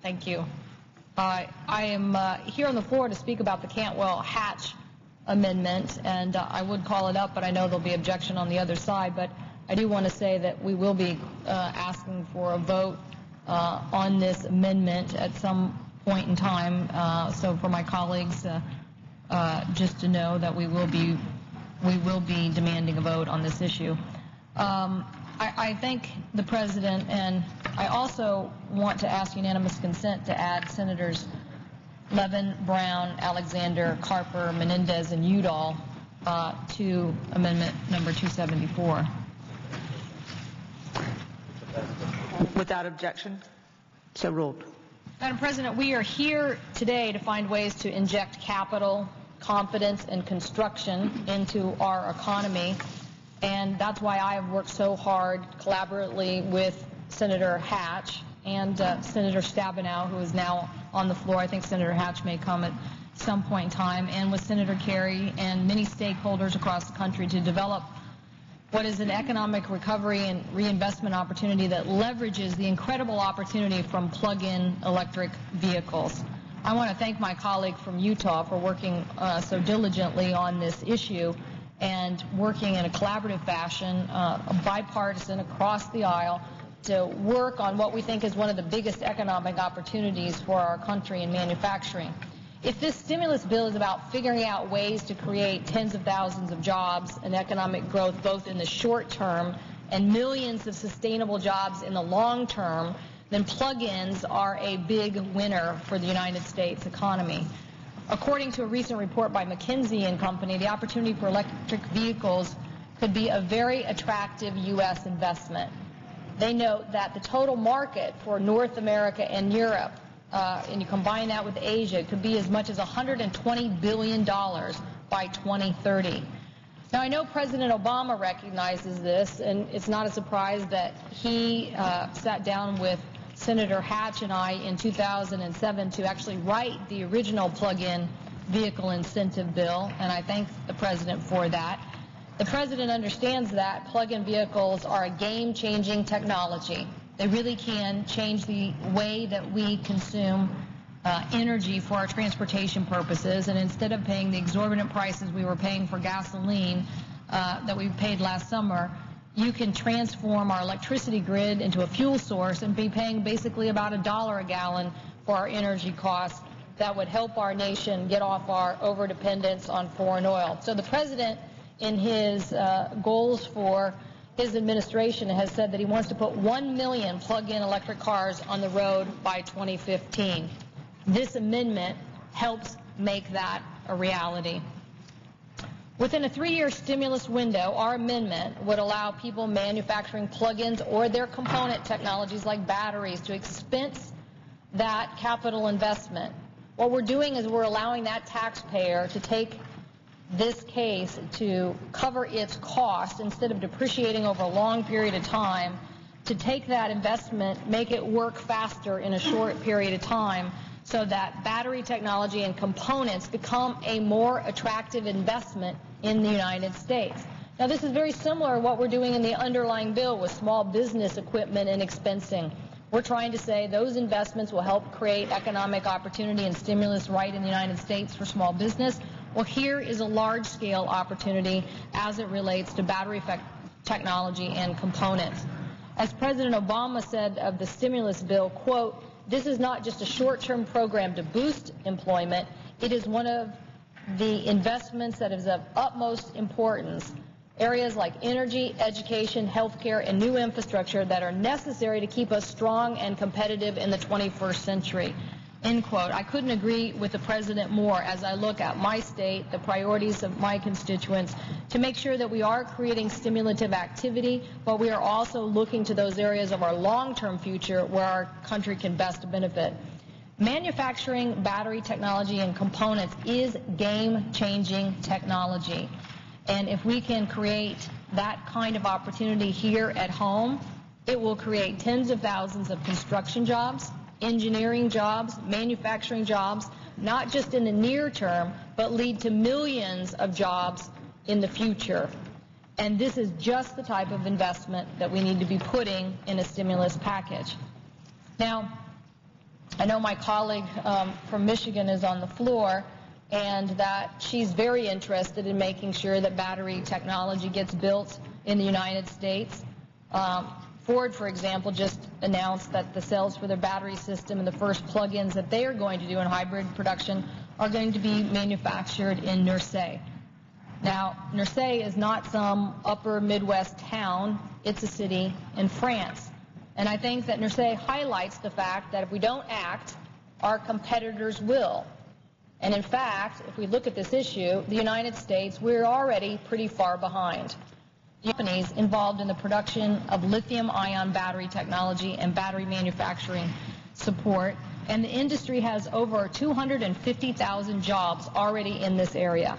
Thank you. I am here on the floor to speak about the Cantwell-Hatch amendment, and I would call it up, but I know there'll be objection on the other side. But I do want to say that we will be asking for a vote on this amendment at some point in time. So for my colleagues, just to know that we will be demanding a vote on this issue. I thank the President, and I also want to ask unanimous consent to add Senators Levin, Brown, Alexander, Carper, Menendez, and Udall to amendment number 274. Without objection, so ruled. Madam President, we are here today to find ways to inject capital, confidence, and construction into our economy. And that's why I have worked so hard collaboratively with Senator Hatch and Senator Stabenow, who is now on the floor. I think Senator Hatch may come at some point in time, and with Senator Kerry and many stakeholders across the country to develop what is an economic recovery and reinvestment opportunity that leverages the incredible opportunity from plug-in electric vehicles. I want to thank my colleague from Utah for working so diligently on this issue and working in a collaborative fashion, bipartisan across the aisle, to work on what we think is one of the biggest economic opportunities for our country in manufacturing. If this stimulus bill is about figuring out ways to create tens of thousands of jobs and economic growth both in the short term and millions of sustainable jobs in the long term, then plug-ins are a big winner for the United States economy. According to a recent report by McKinsey & Company, the opportunity for electric vehicles could be a very attractive U.S. investment. They note that the total market for North America and Europe, and you combine that with Asia, could be as much as $120 billion by 2030. Now, I know President Obama recognizes this, and it's not a surprise that he sat down with Senator Hatch and I in 2007 to actually write the original plug-in vehicle incentive bill, and I thank the President for that. The President understands that plug-in vehicles are a game-changing technology. They really can change the way that we consume energy for our transportation purposes, and instead of paying the exorbitant prices we were paying for gasoline that we paid last summer, you can transform our electricity grid into a fuel source and be paying basically about $1 a gallon for our energy costs. That would help our nation get off our overdependence on foreign oil. So the President, in his goals for his administration, has said that he wants to put 1 million plug-in electric cars on the road by 2015. This amendment helps make that a reality. Within a 3-year stimulus window, our amendment would allow people manufacturing plug-ins or their component technologies like batteries to expense that capital investment. What we're doing is we're allowing that taxpayer to take this case to cover its cost instead of depreciating over a long period of time, to take that investment, make it work faster in a short period of time, so that battery technology and components become a more attractive investment in the United States. Now, this is very similar to what we're doing in the underlying bill with small business equipment and expensing. We're trying to say those investments will help create economic opportunity and stimulus right in the United States for small business. Well, here is a large-scale opportunity as it relates to battery technology and components. As President Obama said of the stimulus bill, quote, "This is not just a short-term program to boost employment. It is one of the investments that is of utmost importance. Areas like energy, education, healthcare, and new infrastructure that are necessary to keep us strong and competitive in the 21st century." End quote. I couldn't agree with the President more as I look at my state, the priorities of my constituents, to make sure that we are creating stimulative activity, but we are also looking to those areas of our long-term future where our country can best benefit. Manufacturing battery technology and components is game-changing technology. And if we can create that kind of opportunity here at home, it will create tens of thousands of construction jobs, engineering jobs, manufacturing jobs, not just in the near term, but lead to millions of jobs in the future. And this is just the type of investment that we need to be putting in a stimulus package. Now, know my colleague from Michigan is on the floor, and that she's very interested in making sure that battery technology gets built in the United States. Ford, for example, just announced that the cells for their battery system and the first plug-ins that they are going to do in hybrid production are going to be manufactured in Nersey. Now, Nersey is not some upper Midwest town. It's a city in France. And I think that Nersey highlights the fact that if we don't act, our competitors will. And in fact, if we look at this issue, the United States, we're already pretty far behind. Companies involved in the production of lithium-ion battery technology and battery manufacturing support, and the industry has over 250,000 jobs already in this area.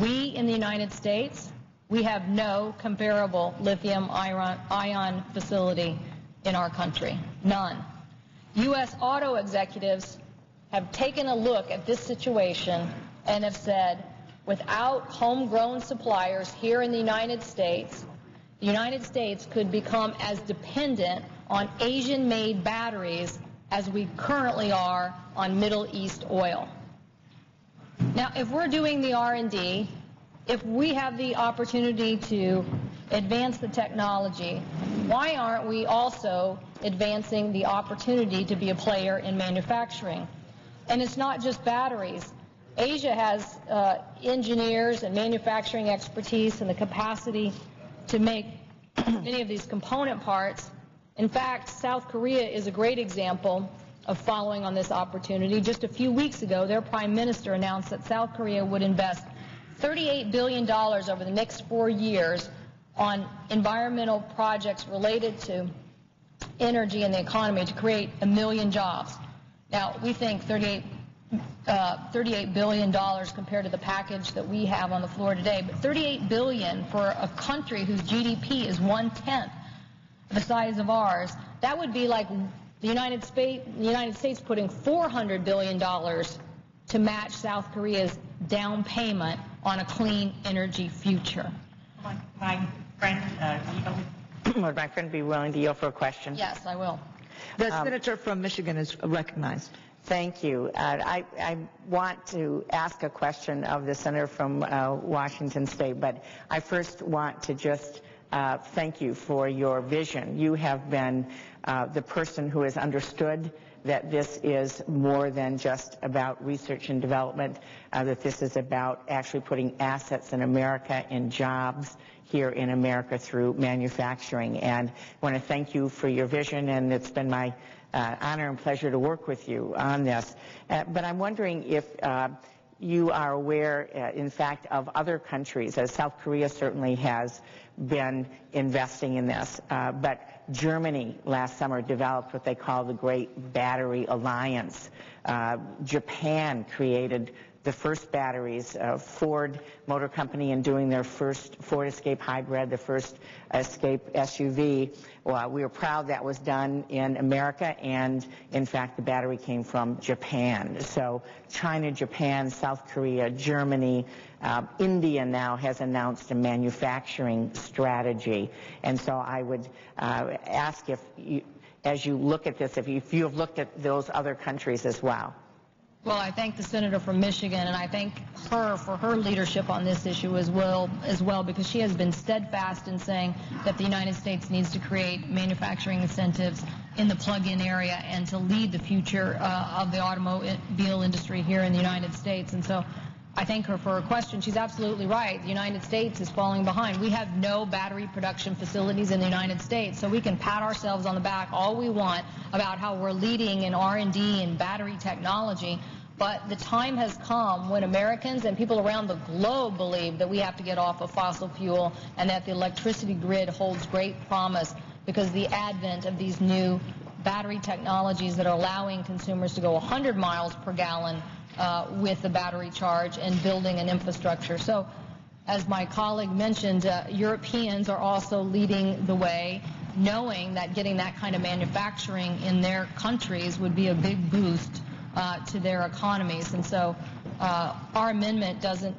We in the United States, we have no comparable lithium-ion facility in our country, none. U.S. auto executives have taken a look at this situation and have said, without homegrown suppliers here in the United States could become as dependent on Asian-made batteries as we currently are on Middle East oil. Now, if we're doing the R&D, if we have the opportunity to advance the technology, why aren't we also advancing the opportunity to be a player in manufacturing? And it's not just batteries. Asia has engineers and manufacturing expertise and the capacity to make many of these component parts. In fact, South Korea is a great example of following on this opportunity. Just a few weeks ago, their prime minister announced that South Korea would invest $38 billion over the next 4 years on environmental projects related to energy and the economy to create 1 million jobs. Now, we think $38 billion compared to the package that we have on the floor today, but $38 billion for a country whose GDP is 1/10 the size of ours, that would be like the United States putting $400 billion to match South Korea's down payment on a clean energy future. My friend, Would my friend be willing to yield for a question? Yes, I will. The senator from Michigan is recognized. Thank you. I want to ask a question of the senator from Washington State, but I first want to just thank you for your vision. You have been the person who has understood that this is more than just about research and development, that this is about actually putting assets in America and jobs here in America through manufacturing. And I want to thank you for your vision, and it's been my honor and pleasure to work with you on this. But I'm wondering if you are aware, in fact, of other countries, as South Korea certainly has been investing in this, but Germany last summer developed what they call the Great Battery Alliance. Japan created the first batteries, Ford Motor Company, in doing their first Ford Escape Hybrid, the first Escape SUV. Well, we were proud that was done in America, and in fact the battery came from Japan. So China, Japan, South Korea, Germany, India now has announced a manufacturing strategy. And so I would ask if you, as you look at this, if you have looked at those other countries as well. Well, I thank the senator from Michigan, and I thank her for her leadership on this issue as well, because she has been steadfast in saying that the United States needs to create manufacturing incentives in the plug-in area and to lead the future of the automobile industry here in the United States. And so I thank her for her question. She's absolutely right. The United States is falling behind. We have no battery production facilities in the United States, so we can pat ourselves on the back all we want about how we're leading in R&D and battery technology. But the time has come when Americans and people around the globe believe that we have to get off of fossil fuel and that the electricity grid holds great promise because the advent of these new battery technologies that are allowing consumers to go 100 miles per gallon with the battery charge and building an infrastructure. So, as my colleague mentioned, Europeans are also leading the way, knowing that getting that kind of manufacturing in their countries would be a big boost to their economies. And so our amendment doesn't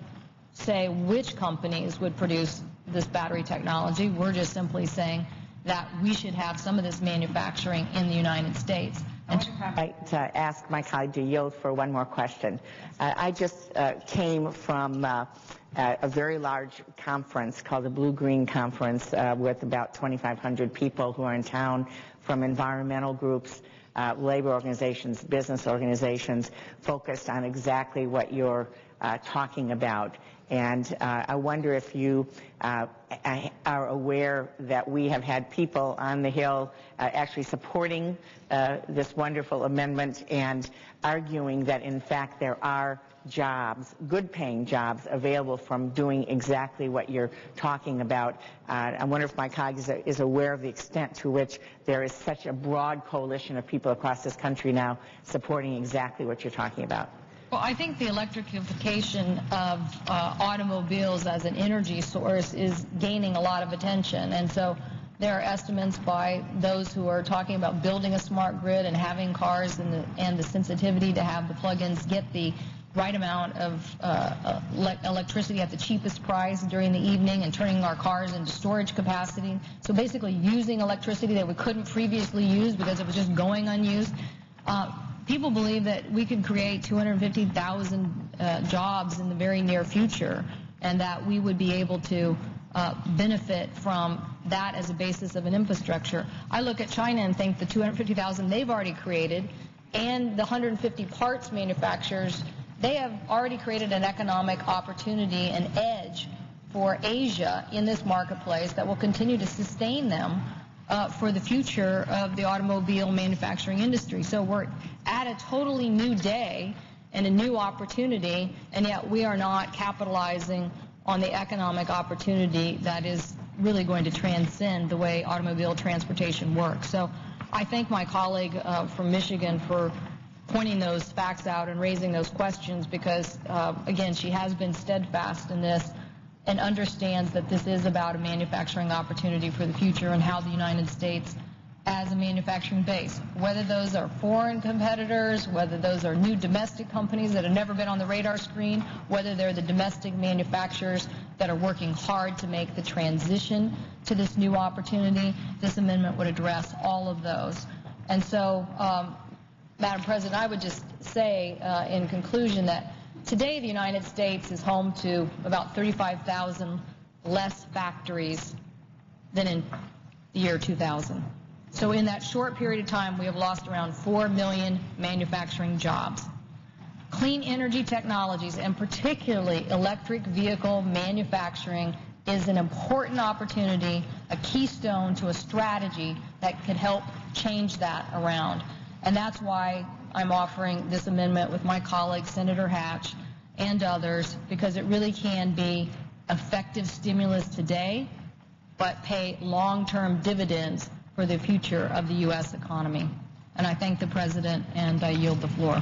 say which companies would produce this battery technology. We're just simply saying that we should have some of this manufacturing in the United States. I'd like to ask my colleague to yield for one more question. I just came from a very large conference called the Blue Green Conference with about 2,500 people who are in town from environmental groups, labor organizations, business organizations, focused on exactly what you're talking about. And I wonder if you are aware that we have had people on the Hill actually supporting this wonderful amendment and arguing that, in fact, there are jobs, good-paying jobs, available from doing exactly what you're talking about. I wonder if my colleague is aware of the extent to which there is such a broad coalition of people across this country now supporting exactly what you're talking about. Well, I think the electrification of automobiles as an energy source is gaining a lot of attention. And so there are estimates by those who are talking about building a smart grid and having cars and the sensitivity to have the plug-ins get the right amount of electricity at the cheapest price during the evening and turning our cars into storage capacity. So basically using electricity that we couldn't previously use because it was just going unused. People believe that we could create 250,000 jobs in the very near future, and that we would be able to benefit from that as a basis of an infrastructure. I look at China and think the 250,000 they've already created and the 150 parts manufacturers, they have already created an economic opportunity, an edge for Asia in this marketplace that will continue to sustain them for the future of the automobile manufacturing industry. So we're at a totally new day and a new opportunity, and yet we are not capitalizing on the economic opportunity that is really going to transcend the way automobile transportation works. So I thank my colleague from Michigan for pointing those facts out and raising those questions because, again, she has been steadfast in this and understands that this is about a manufacturing opportunity for the future and how the United States as a manufacturing base, whether those are foreign competitors, whether those are new domestic companies that have never been on the radar screen, whether they're the domestic manufacturers that are working hard to make the transition to this new opportunity, this amendment would address all of those. And so, Madam President, I would just say in conclusion that today the United States is home to about 35,000 less factories than in the year 2000. So in that short period of time, we have lost around 4 million manufacturing jobs. Clean energy technologies, and particularly electric vehicle manufacturing, is an important opportunity, a keystone to a strategy that could help change that around. And that's why I'm offering this amendment with my colleague, Senator Hatch, and others, because it really can be effective stimulus today, but pay long-term dividends for the future of the U.S. economy. And I thank the President, and I yield the floor.